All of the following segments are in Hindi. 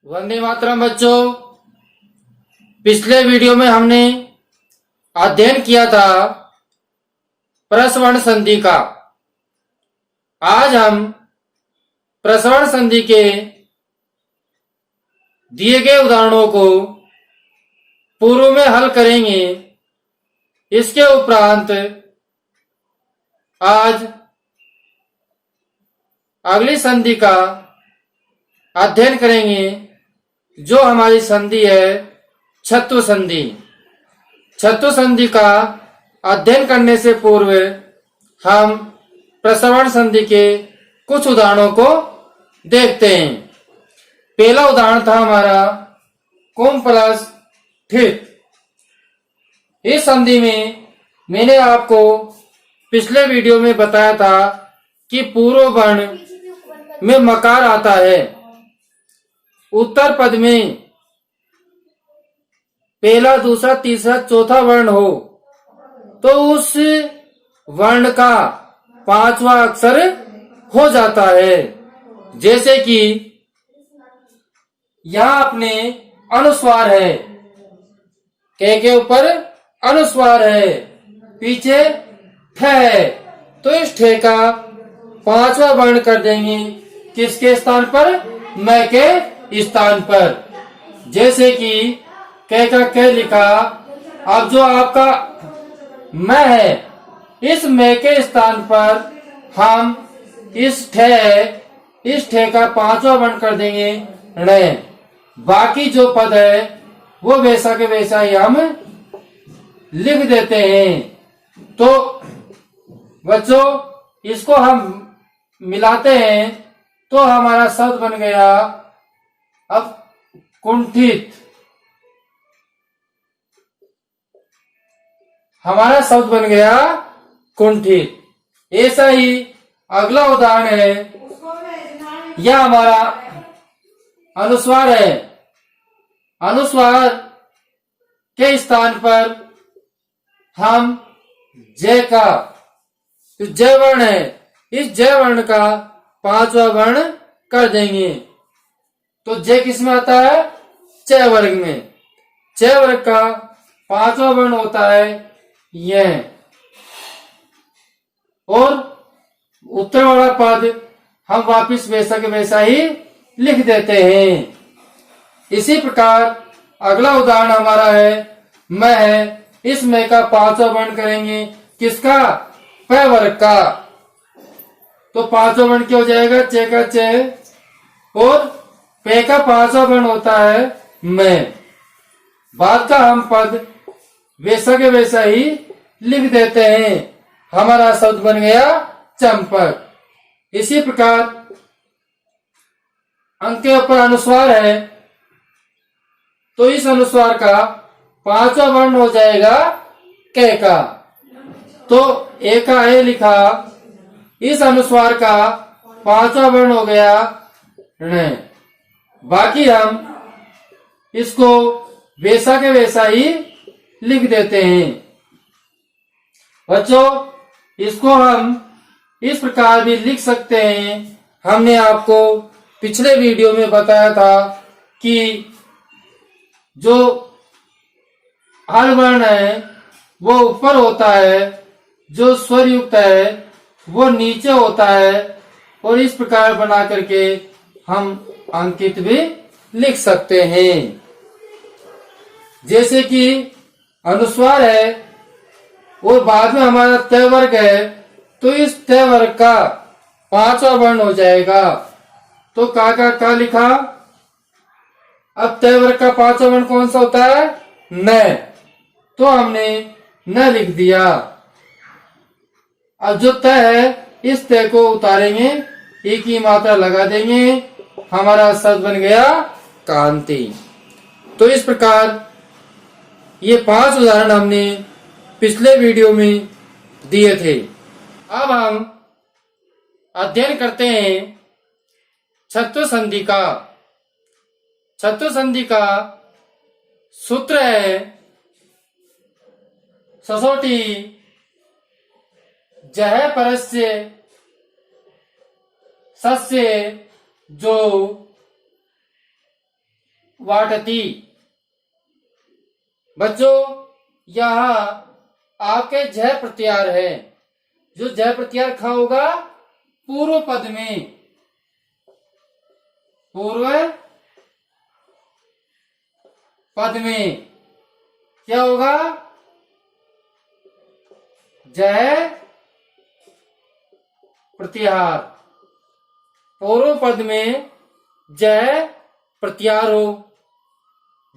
वंदे मातरम बच्चों। पिछले वीडियो में हमने अध्ययन किया था प्रसवर्ण संधि का। आज हम प्रसवर्ण संधि के दिए गए उदाहरणों को पूर्व में हल करेंगे। इसके उपरांत आज अगली संधि का अध्ययन करेंगे, जो हमारी संधि है छत्व संधि। छत्व संधि का अध्ययन करने से पूर्व हम प्रसवर्ण संधि के कुछ उदाहरणों को देखते हैं। पहला उदाहरण था हमारा कुम प्लस ठित। इस संधि में मैंने आपको पिछले वीडियो में बताया था कि पूर्व वर्ण में मकार आता है। उत्तर पद में पहला, दूसरा, तीसरा, चौथा वर्ण हो तो उस वर्ण का पांचवा अक्षर हो जाता है। जैसे कि यहां अपने अनुस्वार है, के ऊपर अनुस्वार है, पीछे ठ है, तो इस ठे का पांचवा वर्ण कर देंगे किसके स्थान पर? मैं के स्थान पर। जैसे कि कै का कै लिखा। अब जो आपका मैं है, इस मैं के स्थान पर हम इस ठे का पांचवा वर्ण कर देंगे ण। बाकी जो पद है वो वैसा के वैसा ही हम लिख देते हैं। तो बच्चों, इसको हम मिलाते हैं तो हमारा शब्द बन गया अब कुंठित। हमारा शब्द बन गया कुंठित। ऐसा ही अगला उदाहरण है, यह हमारा अनुस्वार है। अनुस्वार के स्थान पर हम जय का, तो जय वर्ण है, इस जय वर्ण का पांचवा वर्ण कर देंगे। तो जय किस में आता है? च वर्ग में। च वर्ग का पांचवा वर्ण होता है यह। और उत्तर वाला पद हम वापिस वैसा के वैसा ही लिख देते हैं। इसी प्रकार अगला उदाहरण हमारा है मैं है। इस मैं का पांचवा वर्ण करेंगे किसका? प वर्ग का। तो पांचवा वर्ण क्या हो जाएगा? चे का चे। और पे का पांचवा वर्ण होता है मैं। बाद का हम पद वैसा के वैसा ही लिख देते हैं। हमारा शब्द बन गया चंपक। इसी प्रकार अंक के ऊपर अनुस्वार है, तो इस अनुस्वार का पांचवा वर्ण हो जाएगा कै का। तो ए का ए लिखा, इस अनुस्वार का पांचवा वर्ण हो गया ण। बाकी हम इसको वैसा के वैसा ही लिख देते हैं। बच्चों, इसको हम इस प्रकार भी लिख सकते हैं। हमने आपको पिछले वीडियो में बताया था कि जो हल वर्ण है वो ऊपर होता है, जो स्वर युक्त है वो नीचे होता है, और इस प्रकार बना करके हम अंकित भी लिख सकते हैं। जैसे कि अनुस्वार है और बाद में हमारा तय वर्ग है, तो इस तय वर्ग का पांचवा वर्ण हो जाएगा। तो का लिखा। अब तय वर्ग का पांचवा वर्ण कौन सा होता है? न। तो हमने न लिख दिया। अब जो तय है, इस तय को उतारेंगे, एक ही मात्रा लगा देंगे, हमारा शब्द बन गया कांति। तो इस प्रकार ये 5 उदाहरण हमने पिछले वीडियो में दिए थे। अब हम अध्ययन करते हैं छत्व संधि का। छत्व संधि का सूत्र है ससोटी जह परस्य सस्य जो वाटती। बच्चों यहाँ आपके जय प्रत्यार है। जो जय प्रत्यार खा होगा पूर्व पद में, पूर्व पद में क्या होगा? जय प्रत्याहार। पूर्व पद में जय प्रत्याहार हो।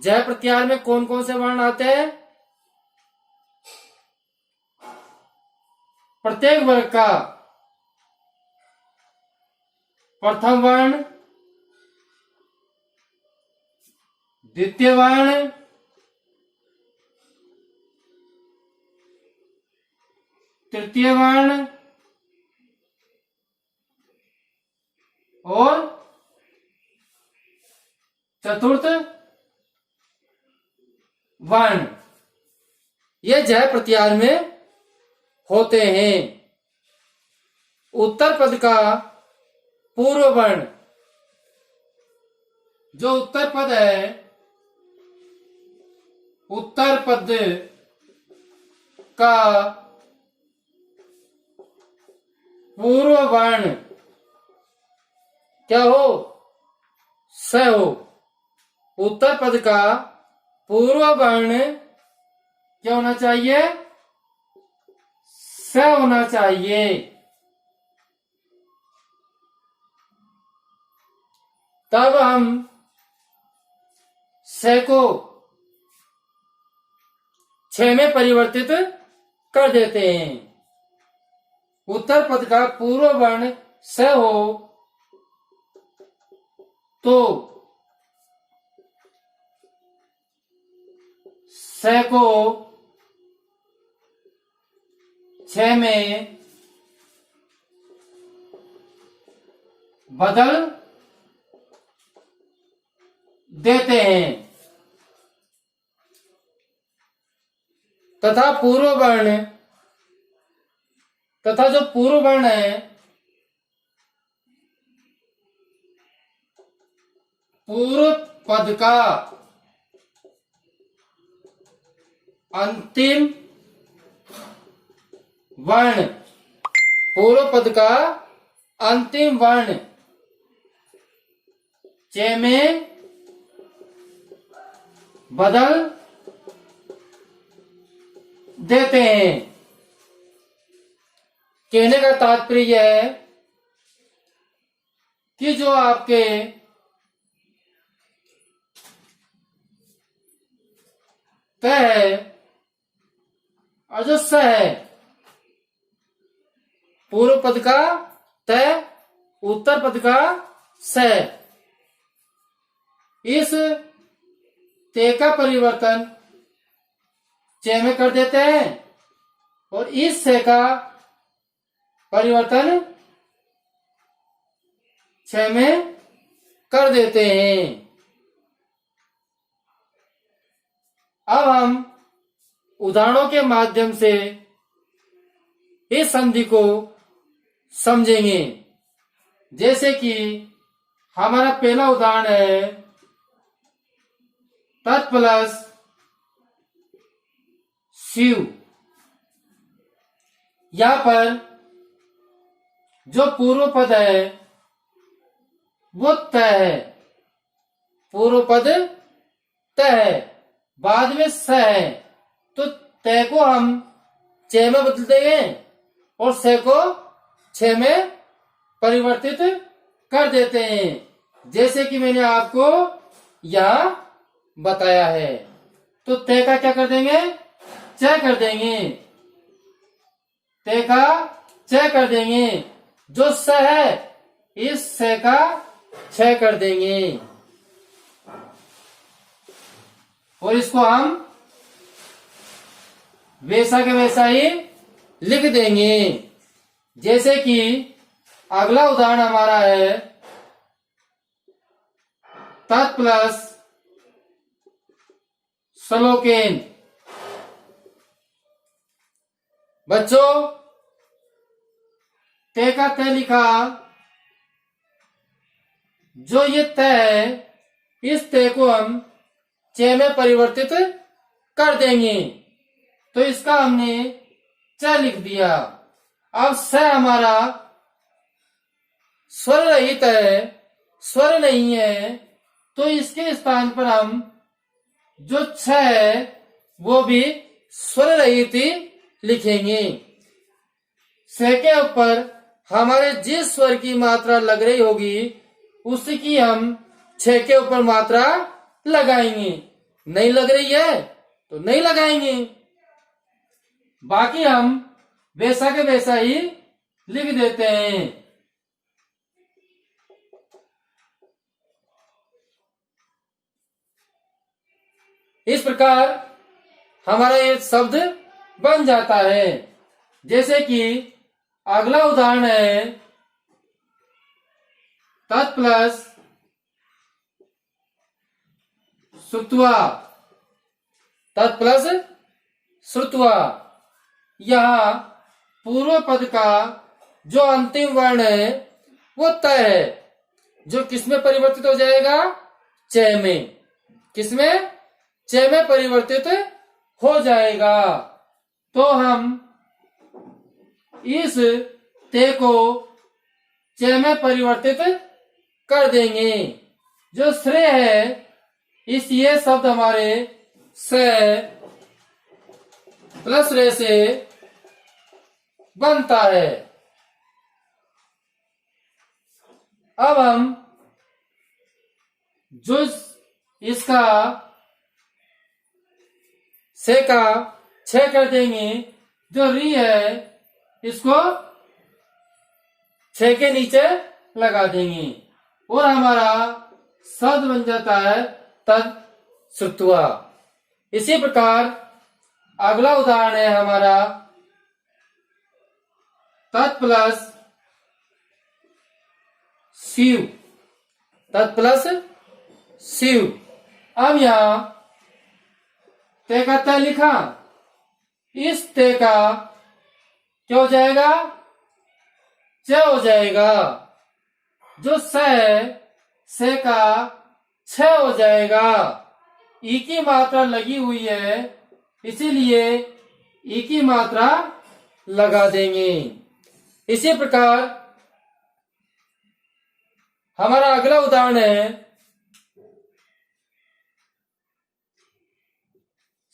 जय प्रत्याहार में कौन कौन से वर्ण आते हैं? प्रत्येक वर्ग का प्रथम वर्ण, द्वितीय वर्ण, तृतीय वर्ण और चतुर्थ वर्ण। ये जय प्रत्याहार में होते हैं। उत्तर पद का पूर्व वर्ण, जो उत्तर पद है, उत्तर पद का पूर्व वर्ण क्या हो? स हो। उत्तर पद का पूर्व वर्ण क्या होना चाहिए? स होना चाहिए। तब हम स को छ में परिवर्तित कर देते हैं। उत्तर पद का पूर्व वर्ण स हो तो स को छ में बदल देते हैं तथा पूर्व वर्ण तथा जो पूर्व वर्ण है पूर्व पद का अंतिम वर्ण, पूर्व पद का अंतिम वर्ण च में बदल देते हैं। कहने का तात्पर्य है कि जो आपके त है और जो स है, पूर्व पद का त, उत्तर पद का स, इस ते का परिवर्तन च में कर देते हैं और इस से का परिवर्तन छ में कर देते हैं। अब हम उदाहरणों के माध्यम से इस संधि को समझेंगे। जैसे कि हमारा पहला उदाहरण है तत् प्लस शिव। यहां पर जो पूर्व पद है वो त है, पूर्व पद त है, बाद में स है, तो त को हम च में बदल देंगे और स को छ में परिवर्तित कर देते हैं, जैसे कि मैंने आपको यहां बताया है। तो त का क्या कर देंगे? च कर देंगे, त का च कर देंगे, जो स है इस स का छ कर देंगे और इसको हम वैसा के वैसा ही लिख देंगे। जैसे कि अगला उदाहरण हमारा है तत् प्लस स्लोकेन। बच्चों ते का त लिखा, जो ये त है इस ते को हम चे में परिवर्तित कर देंगे। तो इसका हमने च लिख दिया। अब स हमारा स्वर रहित है, स्वर नहीं है, तो इसके स्थान पर हम जो छ है वो भी स्वर रहित ही लिखेंगे। स के ऊपर हमारे जिस स्वर की मात्रा लग रही होगी उसकी हम छ के ऊपर मात्रा लगाएंगे। नहीं लग रही है तो नहीं लगाएंगे, बाकी हम वैसा के वैसा ही लिख देते हैं। इस प्रकार हमारा ये शब्द बन जाता है। जैसे कि अगला उदाहरण है तत् प्लस श्रुत्वा। तत् प्लस श्रुत्वा, यहां पूर्व पद का जो अंतिम वर्ण है वो तय है, जो किसमें परिवर्तित हो जाएगा? च में। किसमें? च में परिवर्तित हो जाएगा। तो हम इस ते को च में परिवर्तित कर देंगे। जो श्रेय है, इस ये शब्द हमारे स प्लस रे से बनता है। अब हम जो इसका से का छ कर देंगे, जो री है इसको छ के नीचे लगा देंगे और हमारा शब्द बन जाता है तत् श्रुत्वा। इसी प्रकार अगला उदाहरण है हमारा तत् प्लस शिव। तत् प्लस शिव। अब यहां ते का त लिखा, इस ते का क्या हो जाएगा? च हो जाएगा। जो स है, से का छ हो जाएगा। ई की मात्रा लगी हुई है, इसीलिए ई की मात्रा लगा देंगे। इसी प्रकार हमारा अगला उदाहरण है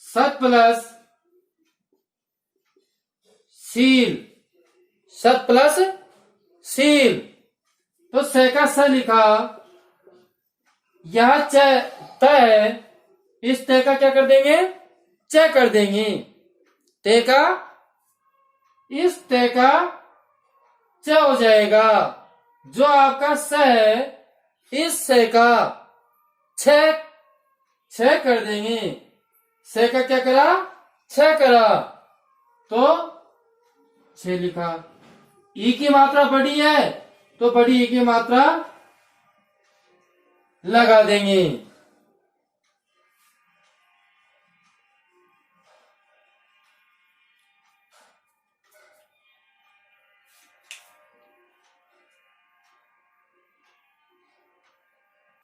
सत प्लस शील। सत प्लस शील। तो स का स लिखा, यहां च त है, इस ते का क्या कर देंगे? च कर देंगे। ते का, इस ते का च हो जाएगा। जो आपका स है, इस से का छ कर देंगे। से का क्या करा? छ करा, तो छ लिखा। ई की मात्रा बड़ी है तो बड़ी ई की मात्रा लगा देंगे।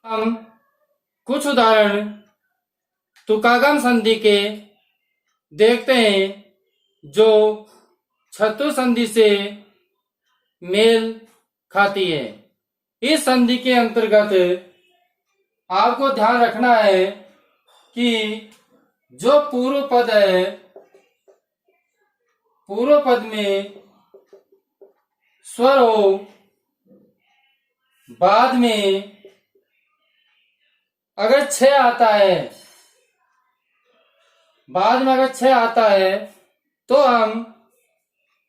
हम कुछ उदाहरण तुकागम संधि के देखते हैं, जो छत्तु संधि से मेल खाती है। इस संधि के अंतर्गत आपको ध्यान रखना है कि जो पूर्व पद है, पूर्व पद में स्वर हो, बाद में अगर छ आता है, बाद में अगर छ आता है, तो हम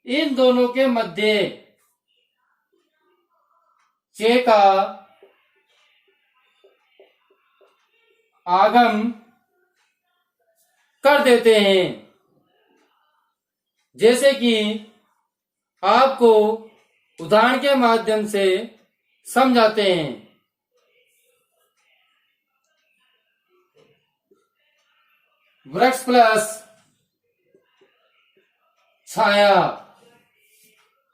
इन दोनों के मध्य चे का आगम कर देते हैं। जैसे कि आपको उदाहरण के माध्यम से समझाते हैं। वृक्ष प्लस छाया।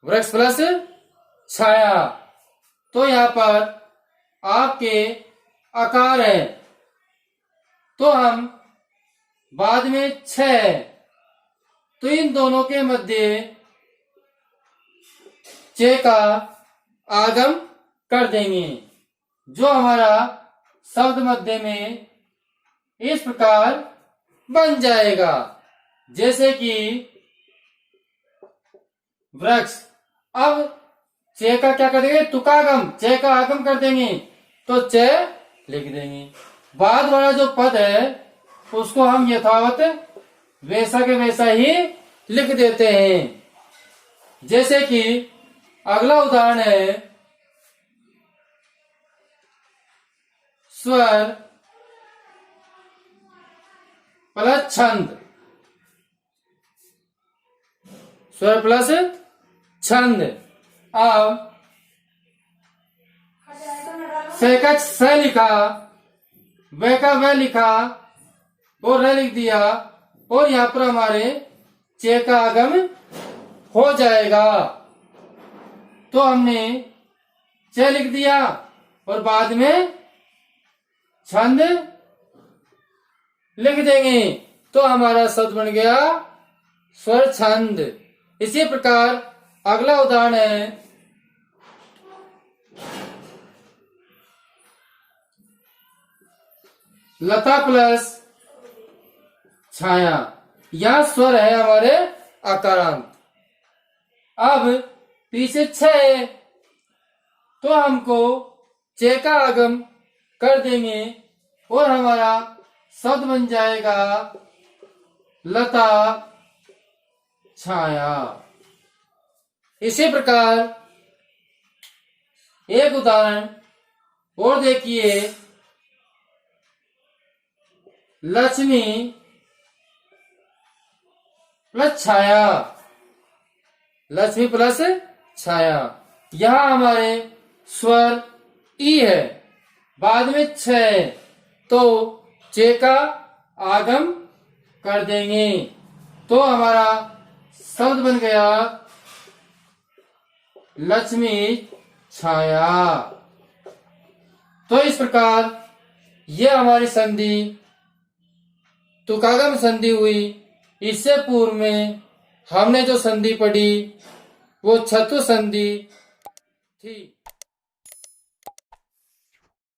वृक्ष प्लस छाया। तो यहां पर आपके आकार है, तो हम बाद में छ, तो इन दोनों के मध्य चे का आगम कर देंगे, जो हमारा शब्द मध्य में इस प्रकार बन जाएगा। जैसे कि वृक्ष, अब चे का क्या कर देंगे, तुकागम, चे का आगम कर देंगे, तो चे लिख देंगे। बाद वाला जो पद है उसको हम यथावत वैसा के वैसा ही लिख देते हैं। जैसे कि अगला उदाहरण है स्वर प्लस छंद, स्वर प्लस छंद। अब से का स लिखा, व का व लिखा और र लिख दिया, और यहां पर हमारे चे का आगम हो जाएगा, तो हमने चे लिख दिया और बाद में छंद लिख देंगे, तो हमारा शब्द बन गया स्वर छंद। इसी प्रकार अगला उदाहरण है लता प्लस छाया। यह स्वर है हमारे आकारांत। अब पीछे छ है, तो हमको चे का आगम कर देंगे और हमारा शब्द बन जाएगा लता छाया। इसी प्रकार एक उदाहरण और देखिए, लक्ष्मी प्लस छाया, लक्ष्मी प्लस छाया। यहां हमारे स्वर ई है, बाद में छ है, तो चे का आगम कर देंगे, तो हमारा शब्द बन गया लक्ष्मी छाया। तो इस प्रकार यह हमारी संधि तुकागम संधि हुई। इससे पूर्व में हमने जो संधि पढ़ी वो छतु संधि थी।